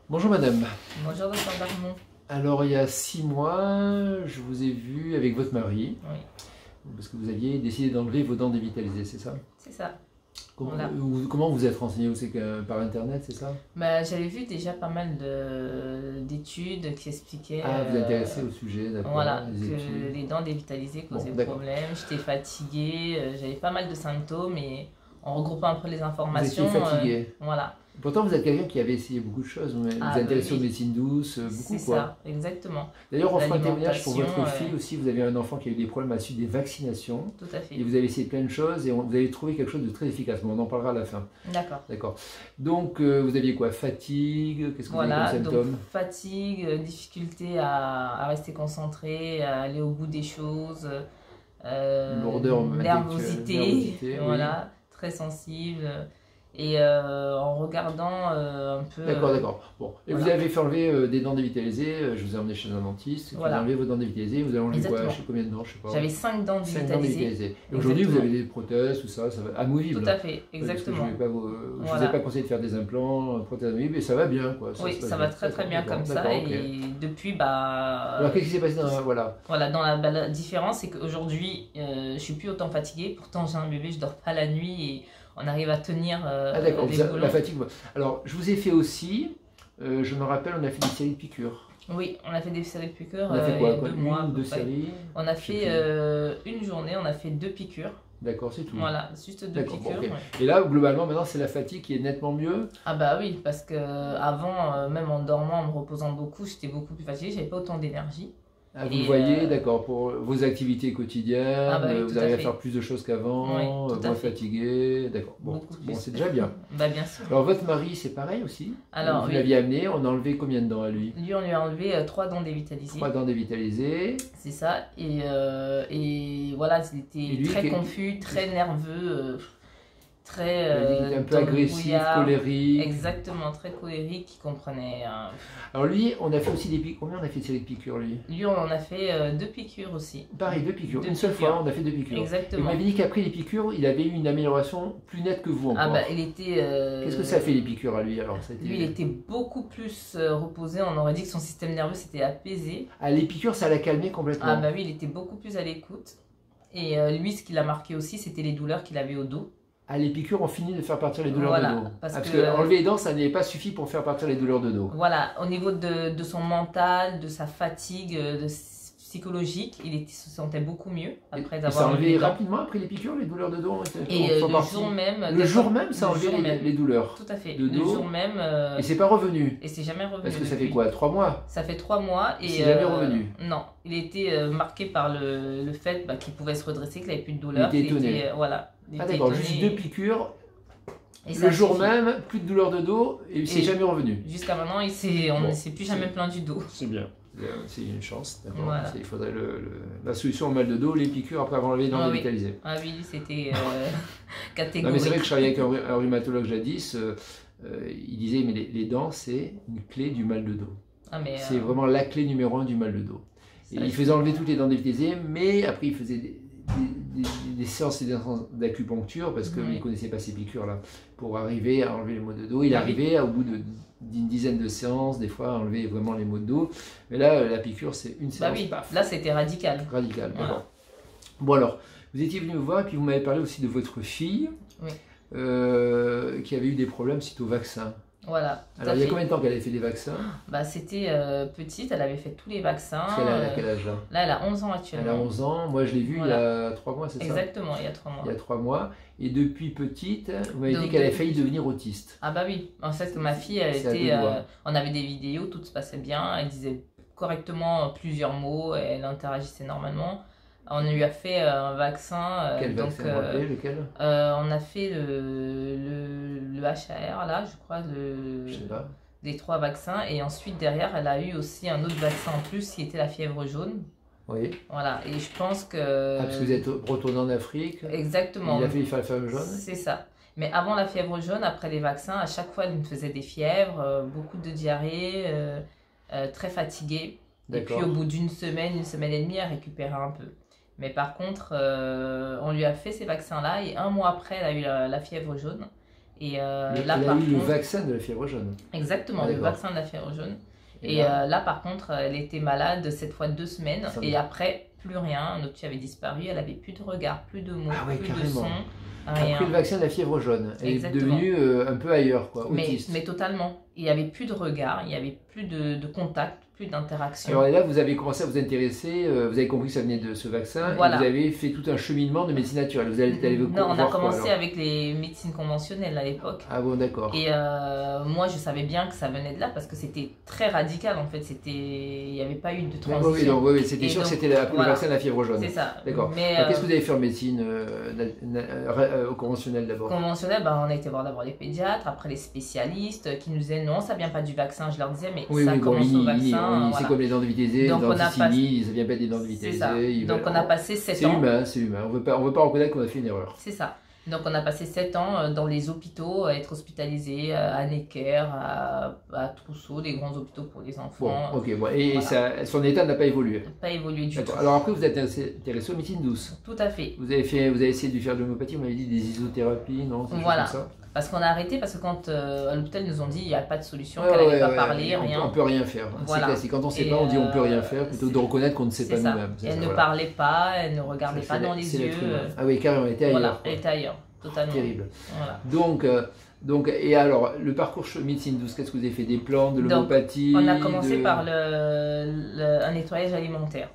Bonjour madame. Bonjour docteur Darmon. Alors il y a 6 mois, je vous ai vu avec votre mari, Oui, parce que vous aviez décidé d'enlever vos dents dévitalisées, c'est ça? c'est ça. Comment, Voilà. comment vous êtes renseigné? C'est par internet, c'est ça? Bah, j'avais vu déjà pas mal d'études qui expliquaient Ah, vous êtes intéressé au sujet, d'accord, voilà, les que études. les dents dévitalisées causaient D'accord. problème. J'étais fatiguée, j'avais pas mal de symptômes et en regroupant un peu les Vous informations, étiez fatigué. voilà. Pourtant vous êtes quelqu'un qui avait essayé beaucoup de choses, vous êtes Ah, bah intéressé aux oui. médecines douces, beaucoup C'est quoi. ça, exactement. D'ailleurs on fera un témoignage pour votre L'alimentation, fille aussi, vous avez un enfant qui a eu des problèmes à la suite des vaccinations. Tout à fait. Et vous avez essayé plein de choses et vous avez trouvé quelque chose de très efficace, mais on en parlera à la fin. D'accord. D'accord. Donc, vous aviez quoi? Fatigue? Qu'est-ce que vous avez Voilà, comme donc symptômes? fatigue, difficulté à rester concentré, à aller au bout des choses, Lourdeur nervosité, nervosité, voilà, très sensible. Et en regardant un peu. D'accord, d'accord. Bon, et Voilà. vous avez fait enlever des dents dévitalisées, je vous ai emmené chez un dentiste, Voilà. vous avez enlevé vos dents dévitalisées, vous avez enlevé quoi? Exactement. Je sais combien de dents, je sais pas. J'avais 5 dents 5 dents dévitalisées. dévitalisées. Et aujourd'hui, vous Exactement. avez des prothèses, tout ça, ça va amovible. Tout à fait, Parce que exactement. je vous Voilà. ai pas conseillé de faire des implants, prothèses amovibles, et ça va bien, quoi. Oui, se passe ça va très très bien D'accord, comme ça. d'accord, ok. Et depuis, bah. Alors, qu'est-ce qui s'est passé dans voilà. Voilà, la différence, c'est qu'aujourd'hui, je suis plus autant fatiguée. Pourtant, j'ai un bébé, je dors pas la nuit et on arrive à tenir Ah d'accord, les la boulons. fatigue. Alors, je vous ai fait aussi, je me rappelle, on a fait des séries de piqûres. Oui, on a fait des séries de piqûres On a fait quoi, il y a quoi, 2 mois. à une, peu deux près. séries? On a Je sais fait plus. une journée, on a fait 2 piqûres. D'accord, c'est tout. Voilà, juste 2 D'accord, bon, piqûres. ok. Ouais. Et là, globalement, maintenant, c'est la fatigue qui est nettement mieux. Ah bah oui, parce que avant, même en dormant, en me reposant beaucoup, j'étais beaucoup plus fatiguée, j'avais pas autant d'énergie. Ah, vous Et, le voyez, d'accord, pour vos activités quotidiennes, Ah bah oui, vous tout à arrivez à fait. faire plus de choses qu'avant, Oui, tout à moins fait. fatigué, d'accord. Bon, Beaucoup bon, plus. c'est déjà bien. Bah bien sûr. Alors, votre mari, c'est pareil aussi? Alors, Vous oui. l'aviez amené, on a enlevé combien de dents à lui? Lui, on lui a enlevé 3 dents dévitalisées. 3 dents dévitalisées. C'est ça. Et voilà, il Et était lui, très confus, très nerveux, très Il a dit qu'il était un peu dans le agressif, brouillard. colérique. Exactement, très colérique, il comprenait. Alors lui, on a fait aussi des piqûres. Combien on a fait de séries de piqûres, lui? Lui, on en a fait 2 piqûres aussi. Pareil, 2 piqûres. 2 Une seule piqûres. fois, on a fait 2 piqûres. Et vous Exactement. m'avez dit qu'après les piqûres, il avait eu une amélioration plus nette que vous encore. Ah bah, il était. Qu'est-ce que ça a fait les piqûres à lui alors? Ça a été... Lui, il était beaucoup plus reposé. On aurait dit que son système nerveux s'était apaisé. Ah, les piqûres, ça l'a calmé complètement. Ah bah oui, il était beaucoup plus à l'écoute. Et lui, ce qui l'a marqué aussi, c'était les douleurs qu'il avait au dos. Ah, les piqûres ont fini de faire partir les douleurs Voilà, de dos. parce Parce que- que enlever les dents, ça n'avait pas suffi pour faire partir les douleurs de dos. Voilà, au niveau de son mental, de sa fatigue psychologique, se sentait beaucoup mieux après Et ça a avoir enlevé enlevé les dents. rapidement après les piqûres, les douleurs de dos ont été Et sont le parties. jour même. Le jour même, ça a le enlevé jour même. les douleurs. Tout à fait. de Le dos. jour même. Et c'est pas revenu. Et c'est jamais revenu. Parce que ça fait depuis. quoi? 3 mois? Ça fait 3 mois. Et C'est jamais revenu. Non, il était marqué par le fait qu'il pouvait se redresser, qu'il n'avait plus de douleur. Il était étonné. Voilà. Il Ah était d'accord, étonné. juste 2 piqûres. Et Le ça jour suffit. même, plus de douleur de dos et c'est Et- jamais revenu. Jusqu'à maintenant, on Bon, ne s'est plus jamais plaint du dos. C'est bien. C'est une chance, d'accord. Voilà. Il faudrait la solution au mal de dos, les piqûres après avoir enlevé les dents Ah oui. dévitalisées. Ah oui, c'était Non catégorique. mais c'est vrai que je travaillais avec un rhumatologue jadis, il disait mais les dents c'est une clé du mal de dos. Ah, mais, C'est vraiment la clé numéro 1 du mal de dos. Et ça, il faisait enlever toutes les dents dévitalisées, mais après il faisait des séances d'acupuncture parce qu'il ne connaissait pas ces piqûres là pour arriver à enlever les maux de dos. Il Ah oui. arrivait au bout d'une dizaine de séances, des fois, à enlever vraiment les maux de dos. Mais là, la piqûre, c'est une Bah séance, oui, paf, là c'était radical. radicale. Voilà. D'accord. Bon alors, vous étiez venu me voir et puis vous m'avez parlé aussi de votre fille Oui. qui avait eu des problèmes suite au vaccin. Voilà. tout Alors à il y a fait. combien de temps qu'elle avait fait des vaccins? Bah, c'était petite, elle avait fait tous les vaccins. Parce qu'elle a quel âge là? Là, elle a 11 ans Elle actuellement. a 11 ans, moi je l'ai vue il y a 3 mois, c'est ça? Exactement, il y a 3 mois. Il y a 3 mois. Et depuis petite, vous m'avez Donc, dit qu'elle avait depuis- failli devenir autiste. Ah bah oui, en fait ma fille, elle C'est à était, deux doigts. on avait des vidéos, tout se passait bien, elle disait correctement plusieurs mots, elle interagissait normalement. On lui a fait un vaccin, Quel donc vaccin vous rappelez, lequel? on a fait le HAR là, je crois, Je sais pas. des 3 vaccins, et ensuite derrière elle a eu aussi un autre vaccin en plus qui était la fièvre jaune. Oui. Voilà, et je pense que... Ah, parce que vous êtes retourné en Afrique. Exactement. Il a fallu faire la fièvre jaune. C'est ça. Mais avant la fièvre jaune, après les vaccins, à chaque fois, elle me faisait des fièvres, beaucoup de diarrhée, très fatiguée. Et puis D'accord. au bout d'une semaine et demie, elle récupérait un peu. Mais par contre, on lui a fait ces vaccins-là et un mois après, elle a eu la fièvre jaune. Et là, par eu le contre, vaccin de la fièvre jaune. exactement, le vaccin de la fièvre jaune. Et là, par contre, elle était malade cette fois 2 semaines. Et après, plus rien. Notre fille avait disparu. Elle avait plus de regard, plus de mots, plus de son. Rien. Après le vaccin de la fièvre jaune, elle est devenue un peu ailleurs, quoi, autiste. Mais totalement. Il n'y avait plus de regard, il n'y avait plus de contact, plus d'interaction. Alors là, vous avez commencé à vous intéresser, vous avez compris que ça venait de ce vaccin, voilà. Et vous avez fait tout un cheminement de médecine naturelle. Vous allez non, on a commencé avec les médecines conventionnelles à l'époque. Ah bon, d'accord. Et moi, je savais bien que ça venait de là parce que c'était très radical en fait. Il n'y avait pas eu de transition. Oui, c'était sûr que c'était après le vaccin de la fièvre jaune. C'est ça. D'accord. Qu'est-ce que vous avez fait en médecine conventionnelle d'abord? Conventionnelle, on a été voir d'abord les pédiatres, après les spécialistes qui nous disaient non, ça vient pas du vaccin. Je leur disais, mais ça commence au vaccin. C'est comme les dents de Vitézé, les denticini, ça vient pas des dents de Vitézé. Donc on a passé 7 ans. C'est humain. On veut pas reconnaître qu'on a fait une erreur. C'est ça. Donc on a passé 7 ans dans les hôpitaux à être hospitalisés, à Necker, à Trousseau, des grands hôpitaux pour les enfants. Bon, ok, bon. Et son état n'a pas évolué. Pas évolué du tout. Alors après vous êtes intéressé aux médecines douces. Tout à fait. Vous avez essayé de faire de l'homéopathie, vous m'avez dit des isothérapies, non? Voilà. Comme ça. Parce qu'on a arrêté, parce que quand à l'hôpital ils nous ont dit il n'y a pas de solution, qu'elle n'allait pas parler, rien. On peut rien faire. Voilà. C'est classique. Quand on ne sait pas, on dit on peut rien faire, plutôt que de reconnaître qu'on ne sait pas nous-mêmes. Elle ne parlait pas, elle ne regardait pas dans les yeux. Ah oui, carrément, elle était ailleurs. Voilà, elle était ailleurs, totalement. Terrible. Voilà. Donc, et alors, le parcours médecine douce, qu'est-ce que vous avez fait? Des plantes, de l'homéopathie? On a commencé par un nettoyage alimentaire,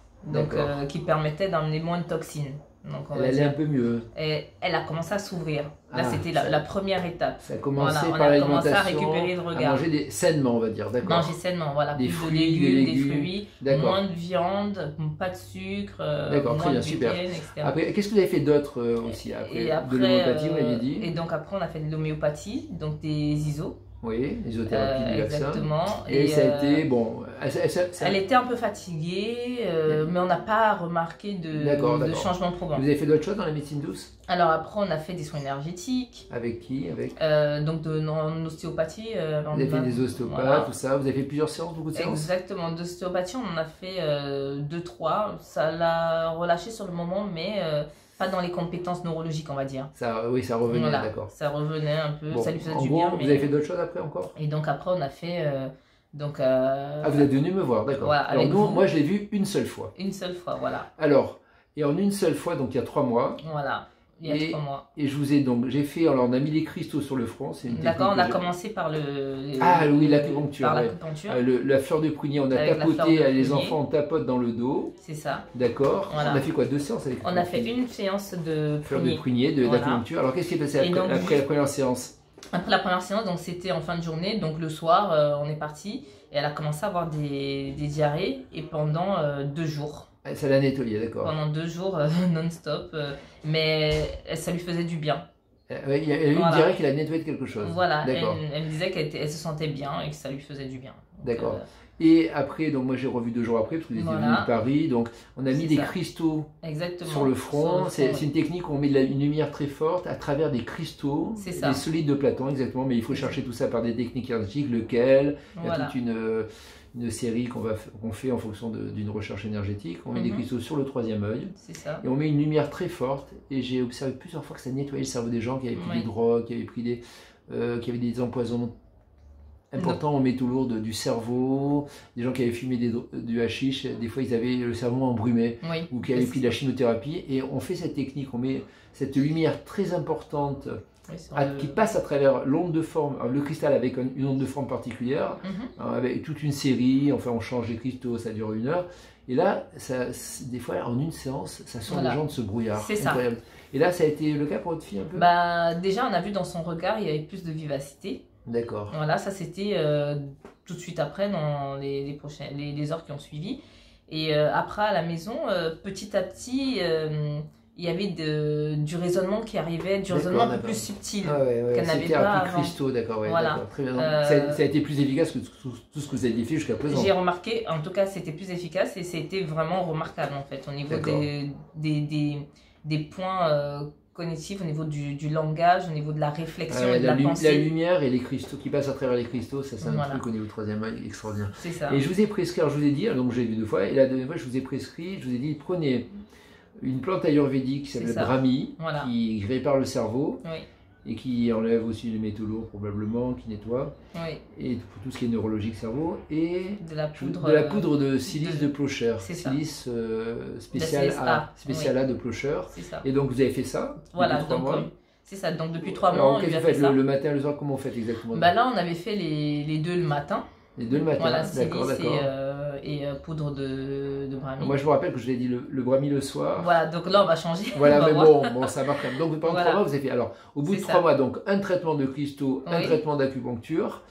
qui permettait d'emmener moins de toxines. Donc elle allait un peu mieux. Et elle a commencé à s'ouvrir. Là, c'était la première étape. Ça a commencé par l'alimentation. On a commencé à récupérer le regard. À manger sainement, on va dire, d'accord. Manger sainement, voilà. Des fruits, des fruits, moins de viande, pas de sucre, moins de gluten, etc. Après, qu'est-ce que vous avez fait d'autre aussi après, de l'homéopathie, vous m'aviez dit. Et donc après, on a fait de l'homéopathie, donc des ISO. Oui, l'isothérapie du vaccin. Exactement. Et ça a été, bon... Elle était un peu fatiguée, mais on n'a pas remarqué de changement probant. Vous avez fait d'autres choses dans la médecine douce? Alors après, on a fait des soins énergétiques. Avec qui? Donc en ostéopathie. Vous avez fait des ostéopathes, tout ça. Vous avez fait plusieurs séances, beaucoup de séances? Exactement. D'ostéopathie, on en a fait 2-3. Ça l'a relâché sur le moment, mais... pas dans les compétences neurologiques, on va dire. Oui, ça revenait, d'accord. Ça revenait un peu, ça lui faisait du bien. Mais... Vous avez fait d'autres choses après encore? Et donc après, on a fait... Ah, vous êtes venu me voir, d'accord. Voilà, alors moi, je l'ai vu une seule fois. Une seule fois, voilà. Alors, et en une seule fois, donc il y a 3 mois. Voilà. Il y a 3 mois. Et je vous ai donc, alors on a mis les cristaux sur le front. D'accord, on a commencé par l'acupuncture. Par l'acupuncture. La fleur de prunier, on a tapoté, les enfants on tapote dans le dos. C'est ça. D'accord. Voilà. On a fait quoi, 2 séances avec On a fait une séance de fleur de prunier, d'acupuncture. Alors qu'est-ce qui est passé après la première séance? Après la première séance, donc c'était en fin de journée, donc le soir, on est parti et elle a commencé à avoir des diarrhées et pendant 2 jours. Ça l'a nettoyé, d'accord. Pendant 2 jours non-stop, mais ça lui faisait du bien. Il y a une diarrhée qui a nettoyé de quelque chose. Voilà, elle me disait qu'elle se sentait bien et que ça lui faisait du bien. D'accord. Et après, donc moi j'ai revu 2 jours après, parce que vous étiez venu de Paris, donc on a mis des cristaux sur le front. C'est une technique où on met une lumière très forte à travers des cristaux, des solides de Platon, exactement, mais il faut chercher tout ça par des techniques énergétiques, lequel, il y a toute une série qu'on fait en fonction d'une recherche énergétique. On met des cristaux sur le 3e œil, et on met une lumière très forte, et j'ai observé plusieurs fois que ça nettoyait le cerveau des gens qui avaient pris des drogues, qui avaient des empoisonnements important, on met tout lourd du cerveau, des gens qui avaient fumé du hashish, des fois ils avaient le cerveau embrumé, ou qui avaient pris de la chimiothérapie, et on fait cette technique, on met cette lumière très importante qui passe à travers l'onde de forme, le cristal avec une onde de forme particulière, avec toute une série, enfin on change les cristaux, ça dure 1 heure, et là, des fois en une séance, ça sort les gens de ce brouillard. C'est incroyable. Et là, ça a été le cas pour votre fille un peu? Déjà, on a vu dans son regard, il y avait plus de vivacité. D'accord. Voilà, ça c'était tout de suite après, dans les heures qui ont suivi. Et après, à la maison, petit à petit, il y avait du raisonnement qui arrivait, du raisonnement un peu plus subtil, qu'elle n'avait pas avant. Cristaux, d'accord, très bien. Ça a été plus efficace que tout ce que vous avez fait jusqu'à présent. J'ai remarqué, en tout cas, c'était plus efficace et c'était vraiment remarquable, en fait, au niveau des points cognitif, au niveau du langage, au niveau de la réflexion et de la pensée. La lumière et les cristaux qui passent à travers les cristaux, ça c'est un truc au niveau du 3e œil extraordinaire. C'est ça. Et je vous ai prescrit, alors je vous ai dit, donc j'ai vu 2 fois, et la 2e fois je vous ai prescrit, je vous ai dit prenez une plante ayurvédique qui s'appelle Brahmi, qui répare le cerveau, et qui enlève aussi les métaux lourds probablement, qui nettoie. Oui. Et pour tout ce qui est neurologique cerveau. Et de la poudre de silice de Plocher. Silice spéciale A de Plocher. Et donc vous avez fait ça voilà, depuis 3 mois. C'est ça, donc depuis 3 mois, on lui a fait ça. Le matin, le soir, comment vous faites exactement? Là, on avait fait les 2 le matin. Les 2 le matin, voilà, d'accord. Et poudre de brami. Moi, je me rappelle que je l'ai dit le brami le soir. Voilà, donc là, on va changer. Voilà, mais bon, ça marche quand même. Donc, pendant 3 mois, vous avez fait. Alors, au bout de 3 mois, donc, un traitement de cristaux, un traitement d'acupuncture.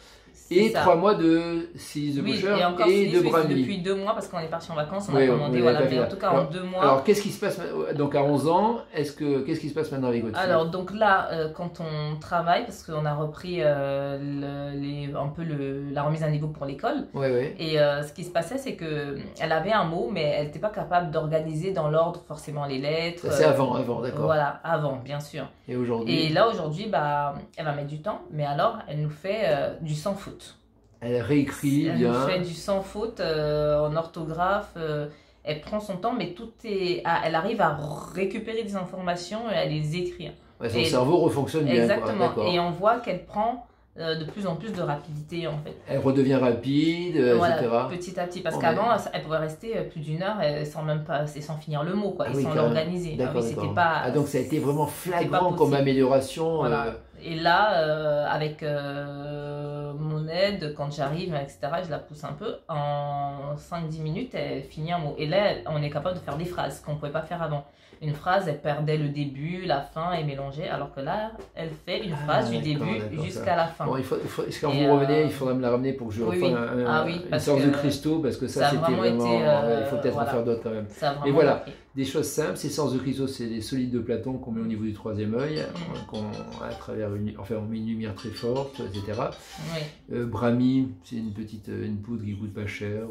Et 3 mois de silice de Plocher et de brami. Depuis 2 mois, parce qu'on est parti en vacances, on a commandé, mais en tout cas en 2 mois. Alors qu'est-ce qui se passe, donc à 11 ans, qu'est-ce qui se passe maintenant avec votre fille? Alors donc là, quand on travaille, parce qu'on a repris la remise à niveau pour l'école, et ce qui se passait, c'est qu'elle avait un mot, mais elle n'était pas capable d'organiser dans l'ordre forcément les lettres. C'est avant, d'accord. Voilà, avant, bien sûr. Et aujourd'hui? Et là, aujourd'hui, elle va mettre du temps, mais alors, elle nous fait du sans faute. Elle réécrit bien. Elle fait du sans faute en orthographe. Elle prend son temps, mais elle arrive à récupérer des informations et à les écrire. Son cerveau refonctionne bien. Exactement. Et on voit qu'elle prend de plus en plus de rapidité en fait. Elle redevient rapide, etc. Petit à petit. Parce qu'avant, elle pouvait rester plus d'1 heure sans finir le mot, sans l'organiser. Donc ça a été vraiment flagrant comme amélioration. Voilà. Et là, avec mon aide, quand j'arrive, etc., je la pousse un peu. En 5-10 minutes, elle finit un mot. Et là, on est capable de faire des phrases qu'on ne pouvait pas faire avant. Une phrase, elle perdait le début, la fin et mélangeait, alors que là, elle fait une phrase du début jusqu'à la fin. Bon, quand vous revenez, il faudra me la ramener pour que je refasse une sorte de cristaux, parce que ça c'était vraiment... il faut peut-être en faire d'autres quand même. Mais voilà, des choses simples. Ces séances de cristaux, c'est des solides de Platon qu'on met au niveau du 3e œil, à travers on met une lumière très forte, etc. Brami, c'est une poudre qui coûte pas cher,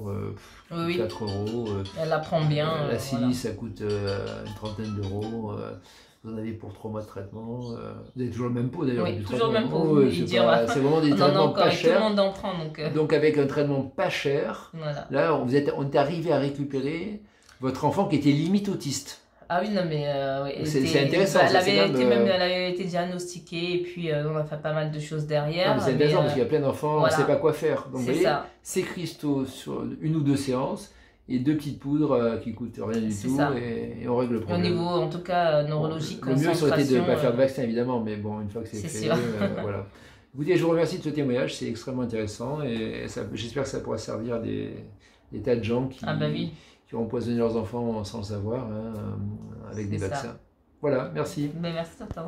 4 €. Elle la prend bien. La silice, ça coûte une trentaine d'euros. Vous en avez pour 3 mois de traitement. Vous avez toujours le même pot d'ailleurs. Oui, toujours le même pot. C'est vraiment des traitements pas chers. Tout le monde en prend. Donc avec un traitement pas cher, là on est arrivé à récupérer votre enfant qui était limite autiste. Ah oui, non mais c'est intéressant. Elle avait été diagnostiquée et puis on a fait pas mal de choses derrière. C'est intéressant parce qu'il y a plein d'enfants, on ne sait pas quoi faire. Donc vous voyez, ces cristaux sur 1 ou 2 séances et 2 petites poudres qui coûtent rien du tout et on règle le problème. Au niveau en tout cas neurologique, le mieux ça aurait été de ne pas faire de vaccin évidemment, mais bon, une fois que c'est fait, voilà. Écoutez, je vous remercie de ce témoignage, c'est extrêmement intéressant et j'espère que ça pourra servir à des tas de gens qui ont empoisonné leurs enfants sans le savoir avec des vaccins. Voilà, merci. Merci, Dr.